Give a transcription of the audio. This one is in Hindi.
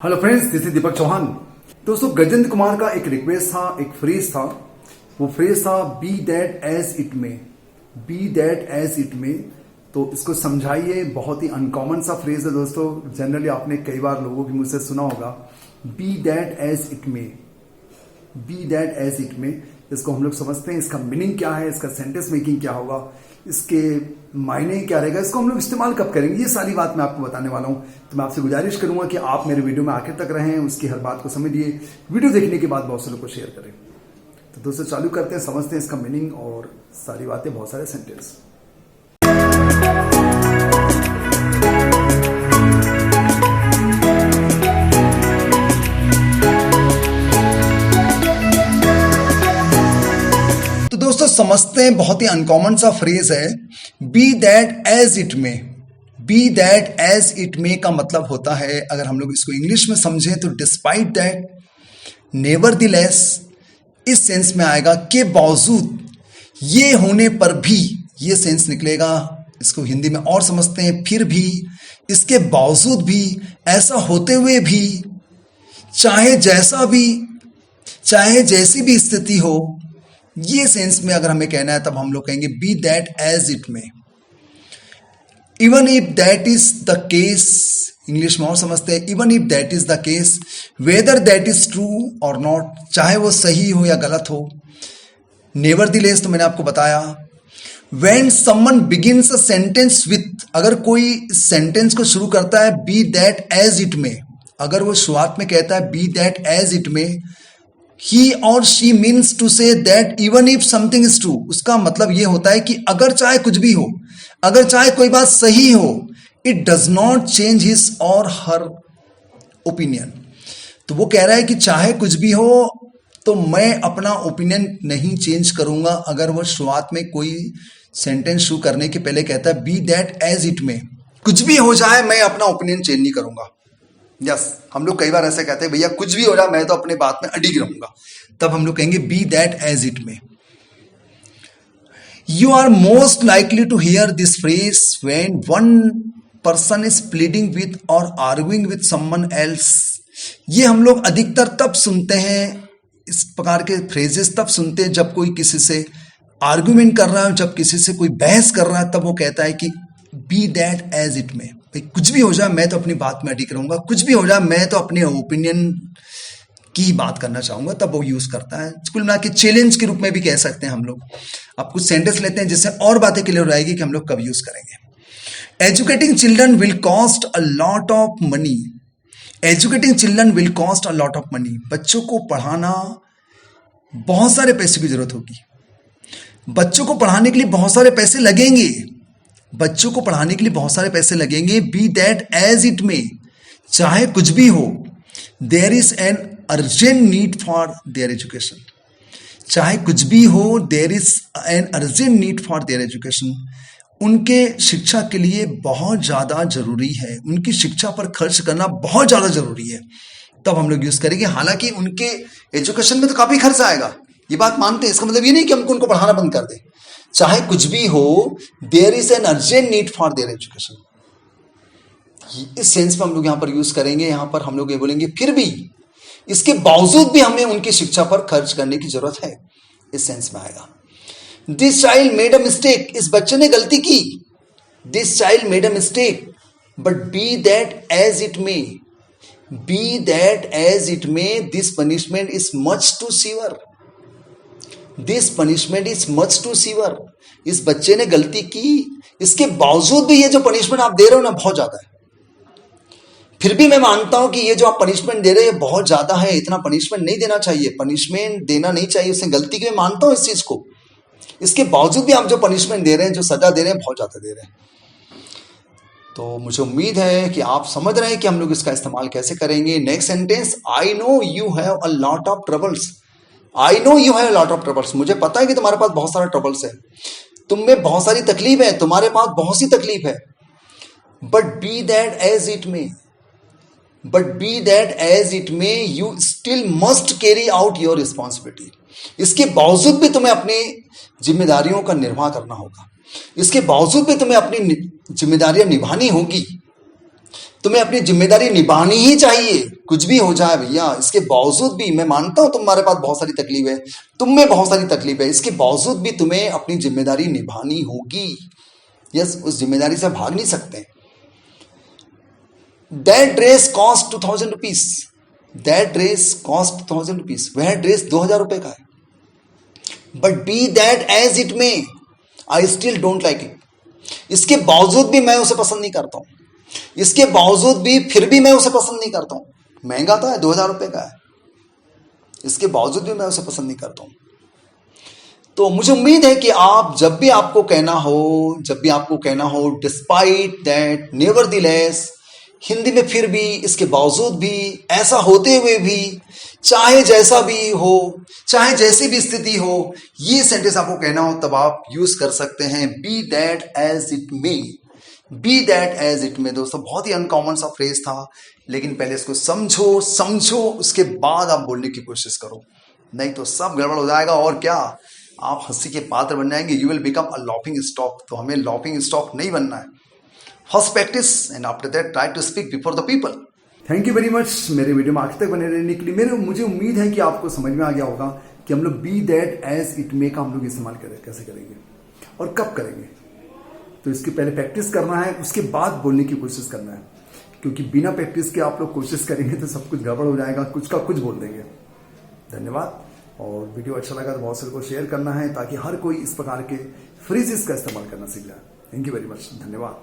हेलो फ्रेंड्स, दिस इज दीपक चौहान। दोस्तों, गजेंद्र कुमार का एक रिक्वेस्ट था, एक फ्रेज था। वो फ्रेज था be that as it may, be that as it may. तो इसको समझाइए। बहुत ही अनकॉमन सा फ्रेज है दोस्तों। जनरली आपने कई बार लोगों की मुझसे सुना होगा, be that as it may, be that as it may. इसको हम लोग समझते हैं, इसका मीनिंग क्या है, इसका सेंटेंस मेकिंग क्या होगा, इसके मायने क्या रहेगा, इसको हम लोग इस्तेमाल कब करेंगे, ये सारी बात मैं आपको बताने वाला हूं। तो मैं आपसे गुजारिश करूंगा कि आप मेरे वीडियो में आखिर तक रहें, उसकी हर बात को समझिए। वीडियो देखने के बाद बहुत से लोग को शेयर करें। तो दोस्तों, चालू करते हैं, समझते हैं इसका मीनिंग और सारी बातें, बहुत सारे सेंटेंस। दोस्तों, समझते हैं, बहुत ही अनकॉमन सा फ्रेज है be that as it may. Be that as it may का मतलब होता है, अगर हम लोग इसको इंग्लिश में समझें तो डिस्पाइट दैट, नेवरदलेस, इस सेंस में आएगा, के बावजूद, ये होने पर भी, ये सेंस निकलेगा। इसको हिंदी में और समझते हैं, फिर भी, इसके बावजूद भी, ऐसा होते हुए भी, चाहे जैसा भी, चाहे जैसी भी स्थिति हो, ये सेंस में अगर हमें कहना है तब हम लोग कहेंगे be that as it may. Even if that is the case, English में और समझते हैं, even if that is the case, whether that is true और नॉट, चाहे वो सही हो या गलत हो। नेवरदलेस तो मैंने आपको बताया। When someone begins a sentence with, अगर कोई सेंटेंस को शुरू करता है be that as it may, अगर वो शुरुआत में कहता है be that as it may, he or she means to say that even if something is true, उसका मतलब ये होता है कि अगर चाहे कुछ भी हो, अगर चाहे कोई बात सही हो, it does not change his or her opinion। तो वो कह रहा है कि चाहे कुछ भी हो तो मैं अपना ओपिनियन नहीं चेंज करूंगा। अगर वो शुरुआत में कोई सेंटेंस शुरू करने के पहले कहता है be that as it may, कुछ भी हो जाए मैं अपना ओपिनियन चेंज नहीं करूंगा। यस, हम लोग कई बार ऐसे कहते हैं, भैया कुछ भी हो जाए मैं तो अपने बात में अडिग रहूंगा। तब हम लोग कहेंगे be that as it may. You are most likely to hear this phrase when one person is pleading with और आर्ग्यूइंग विथ समवन एल्स। ये हम लोग अधिकतर तब सुनते हैं, इस प्रकार के फ्रेजेस तब सुनते हैं जब कोई किसी से आर्ग्यूमेंट कर रहा है, जब किसी से कोई बहस कर रहा है, तब वो कहता है कि be that as it may. भाई कुछ भी हो जाए मैं तो अपनी बात में अडिग रहूंगा, कुछ भी हो जाए मैं तो अपने ओपिनियन की बात करना चाहूंगा। तब वो यूज करता है। कुल मिला के चैलेंज के रूप में भी कह सकते हैं हम लोग। अब कुछ सेंटेंस लेते हैं जिससे और बातें क्लियर हो जाएगी कि हम लोग कब यूज करेंगे। Educating children will cost a lot of money. Educating children will cost a lot of money. बच्चों को पढ़ाना बहुत सारे पैसे की जरूरत होगी। बच्चों को पढ़ाने के लिए बहुत सारे पैसे लगेंगे। बच्चों को पढ़ाने के लिए बहुत सारे पैसे लगेंगे। Be that as it may, चाहे कुछ भी हो, there is an urgent need for their education. चाहे कुछ भी हो, there is an urgent need for their education. उनके शिक्षा के लिए बहुत ज्यादा जरूरी है, उनकी शिक्षा पर खर्च करना बहुत ज्यादा जरूरी है। तब हम लोग यूज करेंगे। हालांकि उनके एजुकेशन में तो काफी खर्च आएगा, ये बात मानते हैं। इसका मतलब ये नहीं कि हमको उनको पढ़ाना बंद कर दे। चाहे कुछ भी हो, there is an urgent need for their education. इस सेंस में हम लोग यहां पर यूज करेंगे। यहां पर हम लोग ये बोलेंगे फिर भी, इसके बावजूद भी हमें उनकी शिक्षा पर खर्च करने की जरूरत है। इस सेंस में आएगा। This child made a mistake, इस बच्चे ने गलती की। This child made a mistake but be that as it may, be that as it may, this punishment is much too severe. This punishment is much too severe. इस बच्चे ने गलती की, इसके बावजूद भी ये जो पनिशमेंट आप दे रहे हो ना, बहुत ज्यादा है। फिर भी मैं मानता हूं कि ये जो आप पनिशमेंट दे रहे हैं बहुत ज्यादा है। इतना पनिशमेंट नहीं देना चाहिए, पनिशमेंट देना नहीं चाहिए। उसने गलती की, मैं मानता हूं इस चीज को। इसके बावजूद भी आप जो पनिशमेंट दे रहे हैं, जो सजा दे रहे हैं, बहुत ज्यादा दे रहे हैं। तो मुझे उम्मीद है कि आप समझ रहे हैं कि हम लोग इसका इस्तेमाल कैसे करेंगे। Next sentence, I know you have a lot of troubles. I know you have lot of troubles, मुझे पता है कि तुम्हारे पास बहुत सारे ट्रबल्स है, तुम में बहुत सारी तकलीफ है, तुम्हारे पास बहुत सी तकलीफ है। But be that as it may, but be that as it may, you still must carry out your responsibility. इसके बावजूद भी तुम्हें अपनी जिम्मेदारियों का निर्वाह करना होगा। इसके बावजूद भी तुम्हें अपनी जिम्मेदारियां निभानी होगी। तुम्हें अपनी जिम्मेदारी निभानी ही चाहिए, कुछ भी हो जाए भैया। इसके बावजूद भी मैं मानता हूं तुम्हारे पास बहुत सारी तकलीफ है, तुम में बहुत सारी तकलीफ है, इसके बावजूद भी तुम्हें अपनी जिम्मेदारी निभानी होगी। यस, उस जिम्मेदारी से भाग नहीं सकते। That dress cost 2000 rupees, that dress cost 2000 rupees, वह ड्रेस 2000 रुपए का है। But be that as it may, I still don't like it. इसके बावजूद भी मैं उसे पसंद नहीं करता हूं, इसके बावजूद भी फिर भी मैं उसे पसंद नहीं करता हूं। महंगा तो है, 2000 रुपए का है, इसके बावजूद भी मैं उसे पसंद नहीं करता हूं। तो मुझे उम्मीद है कि आप जब भी आपको कहना हो डिस्पाइट दैट, नेवरदीलेस, हिंदी में फिर भी, इसके बावजूद भी, ऐसा होते हुए भी, चाहे जैसा भी हो, चाहे जैसी भी स्थिति हो, ये सेंटेंस आपको कहना हो तब आप यूज कर सकते हैं be that as it may. Be that as it may दोस्तों बहुत ही अनकॉमन सा फ्रेज था, लेकिन पहले इसको समझो, उसके बाद आप बोलने की कोशिश करो, नहीं तो सब गड़बड़ हो जाएगा। और क्या, आप हंसी के पात्र बन जाएंगे, you will become a laughing stock. तो हमें लॉफिंग स्टॉक नहीं बनना है। First practice and after that try to speak before the people. Thank you very much मेरे वीडियो में आखिर तक बने रहने के लिए। मुझे उम्मीद है कि आपको समझ में आ गया होगा कि हम लोग be that as it may का हम लोग इस्तेमाल कैसे करेंगे और कब करेंगे। तो इसकी पहले प्रैक्टिस करना है, उसके बाद बोलने की कोशिश करना है, क्योंकि बिना प्रैक्टिस के आप लोग कोशिश करेंगे तो सब कुछ गड़बड़ हो जाएगा, कुछ का कुछ बोल देंगे। धन्यवाद। और वीडियो अच्छा लगा तो बहुत सारे को शेयर करना है, ताकि हर कोई इस प्रकार के फ्रेजेस का इस्तेमाल करना सीख जाए। थैंक यू वेरी मच, धन्यवाद।